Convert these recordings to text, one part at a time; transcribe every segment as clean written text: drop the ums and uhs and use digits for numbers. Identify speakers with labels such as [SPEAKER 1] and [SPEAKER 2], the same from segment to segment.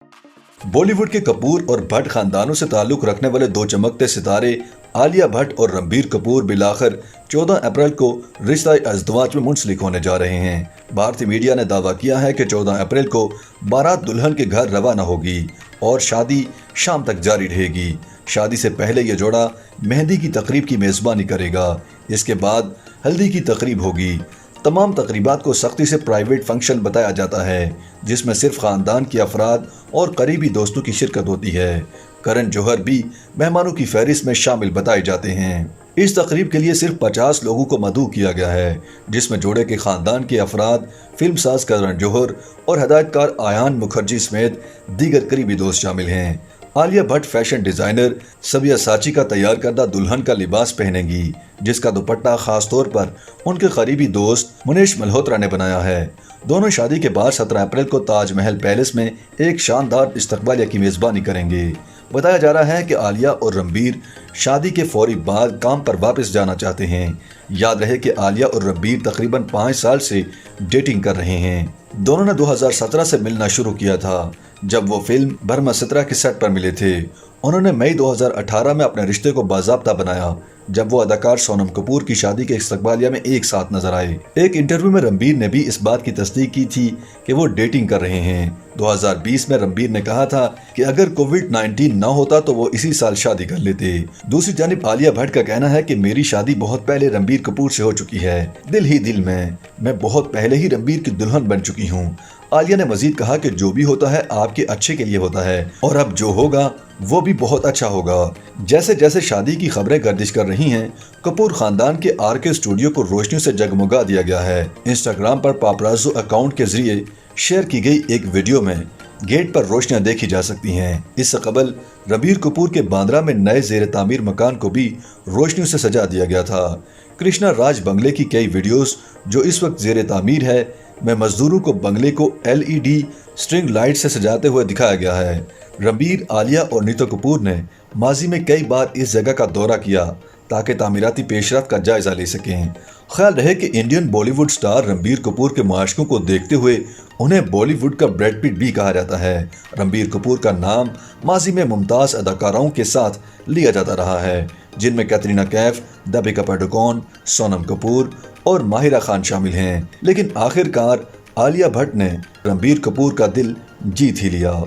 [SPEAKER 1] बॉलीवुड के कपूर और भट्ट खानदानों से ताल्लुक रखने वाले दो चमकते सितारे आलिया भट्ट और रणबीर कपूर बिलाखिर 14 अप्रैल को रिश्ता अज़दवाज में मुंसलिक होने जा रहे हैं। भारतीय मीडिया ने दावा किया है कि 14 अप्रैल को बारात दुल्हन के घर रवाना होगी और शादी शाम तक जारी रहेगी। शादी से पहले यह जोड़ा मेहंदी की तकरीब की मेज़बानी करेगा। इसके बाद हल्दी की तकरीब होगी। तमाम तकरीबात को सख्ती से प्राइवेट फंक्शन बताया जाता है, जिसमें सिर्फ खानदान के अफराद और करीबी दोस्तों की शिरकत होती है। करण जौहर भी मेहमानों की फहरिस्त में शामिल बताए जाते हैं। इस तकरीब के लिए सिर्फ 50 लोगों को मदऊ किया गया है, जिसमें जोड़े के खानदान के अफराद, फिल्मसाज करण जौहर और हदायतकार आयान मुखर्जी समेत दीगर करीबी दोस्त शामिल हैं। आलिया भट्ट फैशन डिजाइनर सब्यासाची का तैयार करदा दुल्हन का लिबास पहनेंगी, जिसका दुपट्टा खास तौर पर उनके करीबी दोस्त मुनीश मल्होत्रा ने बनाया है। दोनों शादी के बाद 17 अप्रैल को ताजमहल पैलेस में एक शानदार इस्तकबालिया की मेज़बानी करेंगे। बताया जा रहा है कि आलिया और रणबीर शादी के फौरी बाद काम पर वापस जाना चाहते हैं। याद रहे कि आलिया और रणबीर तकरीबन 5 साल से डेटिंग कर रहे हैं। दोनों ने 2017 से मिलना शुरू किया था, जब वो फिल्म ब्रह्मसत्रा के सेट पर मिले थे। उन्होंने मई 2018 में अपने रिश्ते को बाज़ाब्ता बनाया, जब वो अदाकार सोनम कपूर की शादी के इस्तकबालिया में एक साथ नजर आए। एक इंटरव्यू में रणबीर ने भी इस बात की तस्दीक की थी कि वो डेटिंग कर रहे हैं। 2020 में रणबीर ने कहा था कि अगर कोविड-19 न होता तो वो इसी साल शादी कर लेते। दूसरी जानिब आलिया भट्ट का कहना है कि मेरी शादी बहुत पहले रणबीर कपूर से हो चुकी है, दिल ही दिल में। मैं बहुत पहले ही रणबीर की दुल्हन बन चुकी हूँ। आलिया ने मजीद कहा कि जो भी होता है आपके अच्छे के लिए होता है और अब जो होगा वो भी बहुत अच्छा होगा। जैसे जैसे शादी की खबरें गर्दिश कर रही हैं, कपूर खानदान के आरके स्टूडियो को रोशनियों से जगमगा दिया गया है। इंस्टाग्राम पर पापराज़ो अकाउंट के जरिए शेयर की गई एक वीडियो में गेट पर रोशनियां देखी जा सकती हैं। इससे कबल रणबीर कपूर के बांद्रा में नए जेर तामीर मकान को भी रोशनियों से सजा दिया गया था। कृष्णा राज बंगले की कई वीडियोस जो इस वक्त जेर तामीर है में मजदूरों को बंगले को LED स्ट्रिंग लाइट से सजाते हुए दिखाया गया है। रणबीर, आलिया और नीतू कपूर ने माजी में कई बार इस जगह का दौरा किया ताकि तामीराती पेशरफ्त का जायजा ले सकें। ख्याल रहे कि इंडियन बॉलीवुड स्टार रणबीर कपूर के माशकों को देखते हुए उन्हें बॉलीवुड का ब्रैड पिट भी कहा जाता है। रणबीर कपूर का नाम माजी में मुमताज़ अदाकाराओं के साथ लिया जाता रहा है, जिनमें कैटरीना कैफ, दीपिका पादुकोण, सोनम कपूर और माहिरा खान शामिल हैं। लेकिन आखिरकार आलिया भट्ट ने रणबीर कपूर का दिल जीत ही लिया।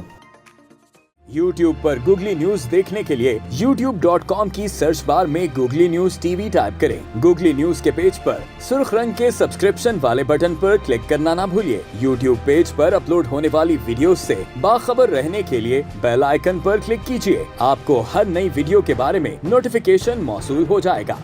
[SPEAKER 2] YouTube पर गूगली न्यूज देखने के लिए youtube.com की सर्च बार में गूगली न्यूज TV टाइप करें। गूगली न्यूज के पेज पर सुर्ख रंग के सब्सक्रिप्शन वाले बटन पर क्लिक करना ना भूलिए। YouTube पेज पर अपलोड होने वाली वीडियोस से बाखबर रहने के लिए बेल आइकन पर क्लिक कीजिए। आपको हर नई वीडियो के बारे में नोटिफिकेशन मौसूल हो जाएगा।